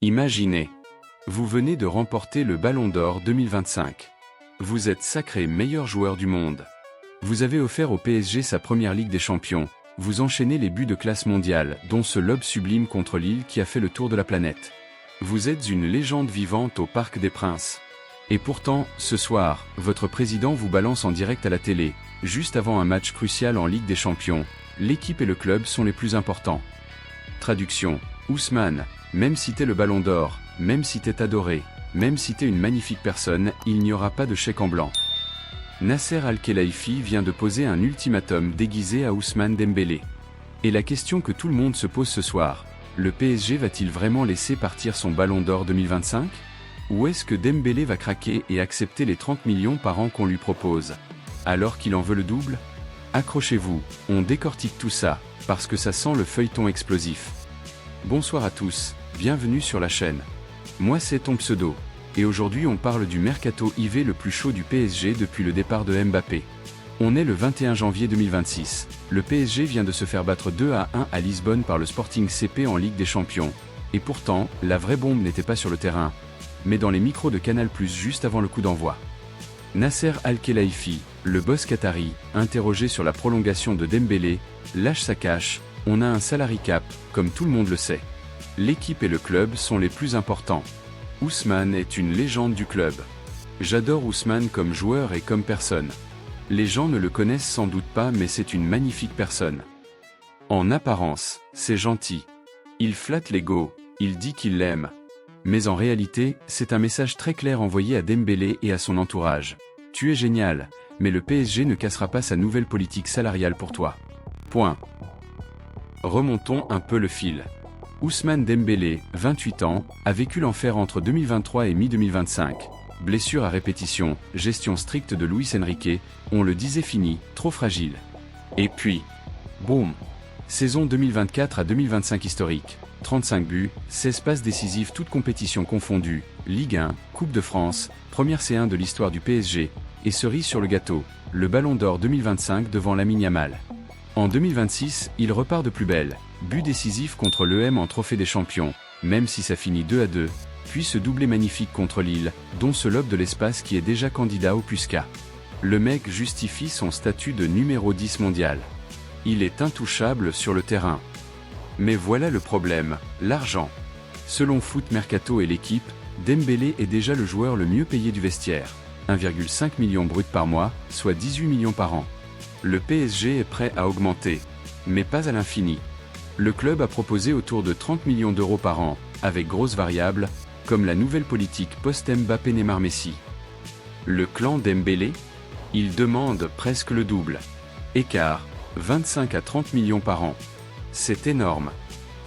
Imaginez. Vous venez de remporter le Ballon d'Or 2025. Vous êtes sacré meilleur joueur du monde. Vous avez offert au PSG sa première Ligue des Champions. Vous enchaînez les buts de classe mondiale, dont ce lob sublime contre Lille qui a fait le tour de la planète. Vous êtes une légende vivante au Parc des Princes. Et pourtant, ce soir, votre président vous balance en direct à la télé, juste avant un match crucial en Ligue des Champions. L'équipe et le club sont les plus importants. Traduction. Ousmane, même si t'es le Ballon d'Or, même si t'es adoré, même si t'es une magnifique personne, il n'y aura pas de chèque en blanc. Nasser Al-Khelaifi vient de poser un ultimatum déguisé à Ousmane Dembélé. Et la question que tout le monde se pose ce soir, le PSG va-t-il vraiment laisser partir son Ballon d'Or 2025 ? Ou est-ce que Dembélé va craquer et accepter les 30 millions par an qu'on lui propose, alors qu'il en veut le double ? Accrochez-vous, on décortique tout ça, parce que ça sent le feuilleton explosif. Bonsoir à tous, bienvenue sur la chaîne. Moi c'est ton pseudo, et aujourd'hui on parle du mercato IV le plus chaud du PSG depuis le départ de Mbappé. On est le 21 janvier 2026, le PSG vient de se faire battre 2-1 à Lisbonne par le Sporting CP en Ligue des Champions. Et pourtant, la vraie bombe n'était pas sur le terrain, mais dans les micros de Canal+ juste avant le coup d'envoi. Nasser Al-Khelaifi, le boss qatari, interrogé sur la prolongation de Dembélé, lâche sa cache, on a un salary cap, comme tout le monde le sait. L'équipe et le club sont les plus importants. Ousmane est une légende du club. J'adore Ousmane comme joueur et comme personne. Les gens ne le connaissent sans doute pas mais c'est une magnifique personne. En apparence, c'est gentil. Il flatte l'ego, il dit qu'il l'aime. Mais en réalité, c'est un message très clair envoyé à Dembélé et à son entourage. Tu es génial, mais le PSG ne cassera pas sa nouvelle politique salariale pour toi. Point. Remontons un peu le fil. Ousmane Dembélé, 28 ans, a vécu l'enfer entre 2023 et mi-2025. Blessure à répétition, gestion stricte de Luis Enrique, on le disait fini, trop fragile. Et puis, boum. Saison 2024 à 2025 historique. 35 buts, 16 passes décisives toutes compétitions confondues, Ligue 1, Coupe de France, première C1 de l'histoire du PSG, et cerise sur le gâteau, le Ballon d'Or 2025 devant Lamine Yamal. En 2026, il repart de plus belle, but décisif contre l'EM en Trophée des Champions, même si ça finit 2-2, puis ce doublé magnifique contre Lille, dont ce lob de l'espace qui est déjà candidat au Puska. Le mec justifie son statut de numéro 10 mondial. Il est intouchable sur le terrain. Mais voilà le problème, l'argent. Selon Foot Mercato et l'équipe, Dembélé est déjà le joueur le mieux payé du vestiaire. 1,5 million brut par mois, soit 18 millions par an. Le PSG est prêt à augmenter, mais pas à l'infini. Le club a proposé autour de 30 millions d'euros par an, avec grosses variables, comme la nouvelle politique post-Mbappé-Neymar-Messi. Le clan Dembélé ? Il demande presque le double. Écart, 25 à 30 millions par an. C'est énorme.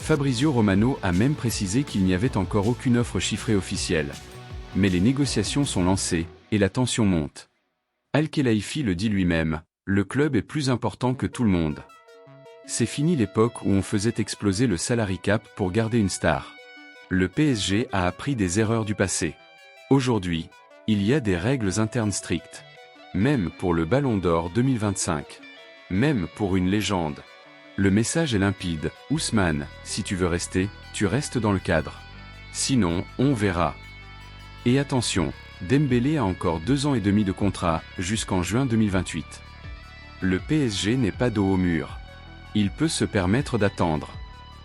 Fabrizio Romano a même précisé qu'il n'y avait encore aucune offre chiffrée officielle. Mais les négociations sont lancées, et la tension monte. Al-Khelaifi le dit lui-même, le club est plus important que tout le monde. C'est fini l'époque où on faisait exploser le salary cap pour garder une star. Le PSG a appris des erreurs du passé. Aujourd'hui, il y a des règles internes strictes. Même pour le Ballon d'Or 2025. Même pour une légende. Le message est limpide, Ousmane, si tu veux rester, tu restes dans le cadre. Sinon, on verra. Et attention, Dembélé a encore 2 ans et demi de contrat, jusqu'en juin 2028. Le PSG n'est pas dos au mur. Il peut se permettre d'attendre.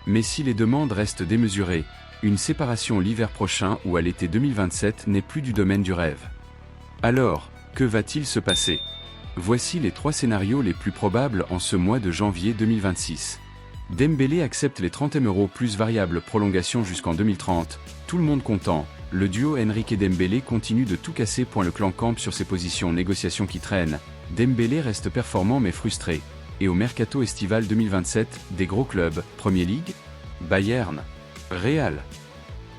Mais si les demandes restent démesurées, une séparation l'hiver prochain ou à l'été 2027 n'est plus du domaine du rêve. Alors, que va-t-il se passer ? Voici les 3 scénarios les plus probables en ce mois de janvier 2026. Dembélé accepte les 30 M € plus variable prolongation jusqu'en 2030, tout le monde content. Le duo Enrique Dembélé continue de tout casser. Le clan campe sur ses positions, négociations qui traînent. Dembélé reste performant mais frustré. Et au mercato estival 2027, des gros clubs, Premier League, Bayern, Real,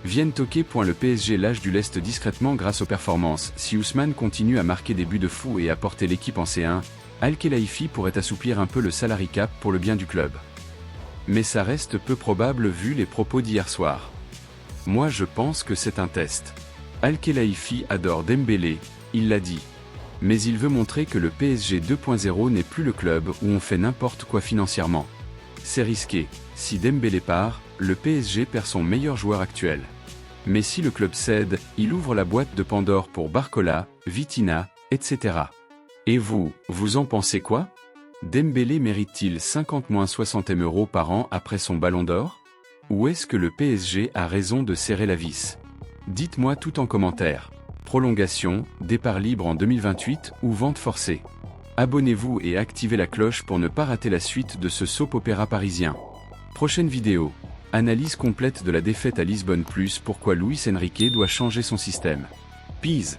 viennent toquer. Le PSG lâche du lest discrètement grâce aux performances. Si Ousmane continue à marquer des buts de fou et à porter l'équipe en C1, Al-Khelaifi pourrait assouplir un peu le salary cap pour le bien du club. Mais ça reste peu probable vu les propos d'hier soir. Moi je pense que c'est un test. Al-Khelaifi adore Dembélé, il l'a dit. Mais il veut montrer que le PSG 2.0 n'est plus le club où on fait n'importe quoi financièrement. C'est risqué, si Dembélé part, le PSG perd son meilleur joueur actuel. Mais si le club cède, il ouvre la boîte de Pandore pour Barcola, Vitinha, etc. Et vous en pensez quoi? Dembélé mérite-t-il 50-60 M € par an après son ballon d'or? Ou est-ce que le PSG a raison de serrer la vis? Dites-moi tout en commentaire. Prolongation, départ libre en 2028 ou vente forcée? Abonnez-vous et activez la cloche pour ne pas rater la suite de ce soap opéra parisien. Prochaine vidéo. Analyse complète de la défaite à Lisbonne plus pourquoi Luis Enrique doit changer son système. Peace.